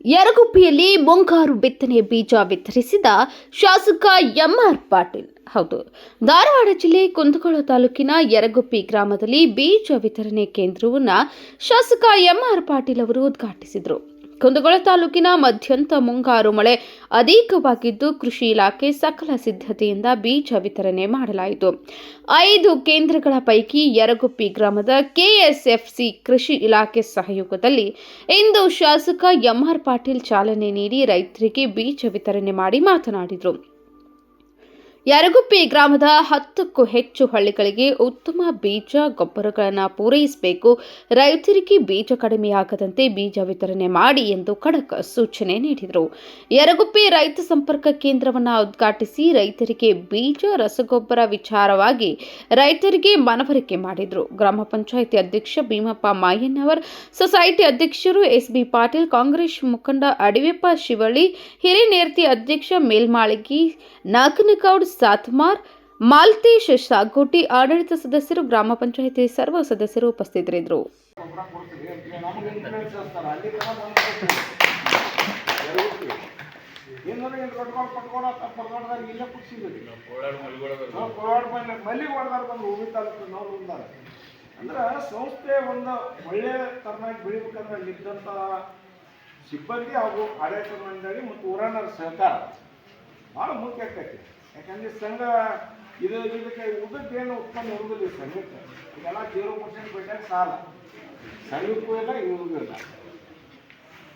ಯರಗುಪ್ಪಿಯಲ್ಲಿ ಮುಂಗಾರು ಬಿತ್ತನೆ ಬೀಜ ವಿತರಿಸಿದ ಶಾಸಕ ಎಂಆರ್ ಪಾಟೀಲ್. ಹೌದು, ಧಾರವಾಡ ಜಿಲ್ಲೆ ಕುಂದಗೋಳ ತಾಲೂಕಿನ ಯರಗುಪ್ಪಿ ಗ್ರಾಮದಲ್ಲಿ ಬೀಜ ವಿತರಣೆ ಕೇಂದ್ರವನ್ನು ಶಾಸಕ ಎಂಆರ್ ಪಾಟೀಲ್ ಅವರು ಉದ್ಘಾಟಿಸಿದರು. ಕುಂದಗೋಳ ತಾಲೂಕಿನ ಮಧ್ಯಂತ ಮುಂಗಾರು ಮಳೆ ಅಧಿಕವಾಗಿದ್ದು, ಕೃಷಿ ಇಲಾಖೆ ಸಕಲ ಸಿದ್ಧತೆಯಿಂದ ಬೀಜ ವಿತರಣೆ ಮಾಡಲಾಯಿತು. 5 ಕೇಂದ್ರಗಳ ಪೈಕಿ ಯರಗುಪ್ಪಿ ಗ್ರಾಮದ ಕೆಎಸ್ಎಫ್ಸಿ ಕೃಷಿ ಇಲಾಖೆ ಸಹಯೋಗದಲ್ಲಿ ಇಂದು ಶಾಸಕ ಎಂಆರ್ ಪಾಟೀಲ್ ಚಾಲನೆ ನೀಡಿ ರೈತರಿಗೆ ಬೀಜ ವಿತರಣೆ ಮಾಡಿ ಮಾತನಾಡಿದರು. ಯರಗುಪ್ಪಿ ಗ್ರಾಮದ 10ಕ್ಕೂ ಹೆಚ್ಚು ಹಳ್ಳಿಗಳಿಗೆ ಉತ್ತಮ ಬೀಜ ಗೊಬ್ಬರಗಳನ್ನು ಪೂರೈಸಬೇಕು, ರೈತರಿಗೆ ಬೀಜ ಕಡಿಮೆಯಾಗದಂತೆ ಬೀಜ ವಿತರಣೆ ಮಾಡಿ ಎಂದು ಖಡಕ್ ಸೂಚನೆ ನೀಡಿದರು. ಯರಗುಪ್ಪಿ ರೈತ ಸಂಪರ್ಕ ಕೇಂದ್ರವನ್ನು ಉದ್ಘಾಟಿಸಿ ರೈತರಿಗೆ ಬೀಜ ರಸಗೊಬ್ಬರ ವಿಚಾರವಾಗಿ ರೈತರಿಗೆ ಮನವರಿಕೆ ಮಾಡಿದರು. ಗ್ರಾಮ ಪಂಚಾಯಿತಿ ಅಧ್ಯಕ್ಷ ಭೀಮಪ್ಪ ಮಾಯಣ್ಣವರ್, ಸೊಸೈಟಿ ಅಧ್ಯಕ್ಷರು ಎಸ್ಬಿ ಪಾಟೀಲ್, ಕಾಂಗ್ರೆಸ್ ಮುಖಂಡ ಅಡಿವೆಪ್ಪ ಶಿವಳ್ಳಿ, ಹಿರಿನೇರ್ತಿ ಅಧ್ಯಕ್ಷ ಮೇಲ್ಮಾಳಿಗಿ ನಾಗನಗೌಡ್ ಸಾತ್ಮಾರ್, ಮಾಲ್ತೇಶ್ ಸಾಗೋಟಿ, ಆಡಳಿತ ಸದಸ್ಯರು, ಗ್ರಾಮ ಪಂಚಾಯಿತಿ ಸರ್ವ ಸದಸ್ಯರು ಉಪಸ್ಥಿತರಿದ್ದರು. ಅಂದ್ರೆ ಸಂಸ್ಥೆ ಒಂದು ಒಳ್ಳೆಯ ತರನಾಗಿ ಬೆಳಿಬೇಕಂದ್ರೆ ಅಲ್ಲಿದ್ದಂಥ ಸಿಬ್ಬಂದಿ ಹಾಗೂ ಆಡಳಿತ ಮಂಡಳಿ ಮತ್ತು ಊರಾನರ ಸಹಕಾರ ಭಾಳ ಮುಖ್ಯ ಆಗ್ತೈತಿ. ಯಾಕಂದ್ರೆ ಸಂಘ ಇದಕ್ಕೆ ಉದ್ದಕ್ಕೇನು ಉತ್ಪನ್ನ ಇರುವುದಿಲ್ಲ. ಈ ಸಂಘಕ್ಕೆ ಈಗೆಲ್ಲ 0% ಬಡ್ಡಿಯಾಗ ಸಾಲ ಸಂಘಕ್ಕೂ ಇಲ್ಲ, ಇವ್ರಿಗೂ ಇಲ್ಲ.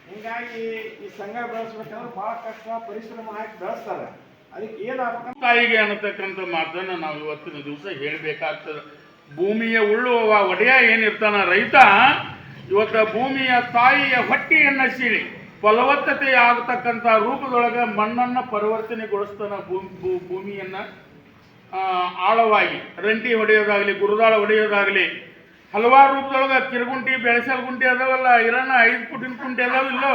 ಹೀಗಾಗಿ ಈ ಸಂಘ ಬೆಳೆಸ್ಬೇಕಂದ್ರೆ ಭಾಳ ಕಷ್ಟ, ಪರಿಶ್ರಮ ಹಾಕಿ ಬೆಳೆಸ್ತಾರೆ. ಅದಕ್ಕೆ ಏನಾಗಬೇಕು ತಾಯಿಗೆ ಅನ್ನತಕ್ಕಂಥ ಮಾತನ್ನು ನಾವು ಇವತ್ತಿನ ದಿವಸ ಹೇಳಬೇಕಾಗ್ತದೆ. ಭೂಮಿಯ ಉಳ್ಳುವ ಒಡೆಯ ಏನಿರ್ತಾನ ರೈತ, ಇವತ್ತು ಭೂಮಿಯ ತಾಯಿಯ ಹೊಟ್ಟೆಯನ್ನು ಸೀಳಿ ಫಲವತ್ತತೆ ಆಗತಕ್ಕಂಥ ರೂಪದೊಳಗೆ ಮಣ್ಣನ್ನು ಪರಿವರ್ತನೆಗೊಳಿಸ್ತಾನ. ಭೂಮಿಯನ್ನು ಆಳವಾಗಿ ರಂಟಿ ಹೊಡೆಯೋದಾಗಲಿ, ಗುರುದಾಳ ಹೊಡೆಯೋದಾಗಲಿ, ಹಲವಾರು ರೂಪದೊಳಗೆ ಕಿರುಗುಂಟಿ, ಬೆಳೆಸಲ್ ಗುಂಟಿ ಅದಾವಲ್ಲ, ಇರೋಣ 5 ಫುಟಿನ ಕುಂಟಿ ಅದಾವಿಲ್ಲೋ,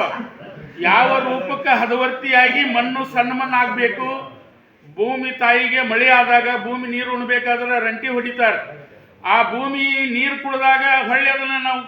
ಯಾವ ರೂಪಕ್ಕೆ ಹದವರ್ತಿಯಾಗಿ ಮಣ್ಣು ಸಣ್ಣ ಮಣ್ಣು ಆಗಬೇಕು. ಭೂಮಿ ತಾಯಿಗೆ ಮಳೆ ಆದಾಗ ಭೂಮಿ ನೀರು ಉಣ್ಬೇಕಾದ್ರೆ ರಂಟಿ ಹೊಡಿತಾರೆ. ಆ ಭೂಮಿ ನೀರು ಕುಡಿದಾಗ ಹೊಳ್ಳಿ ಅದನ್ನು ನಾವು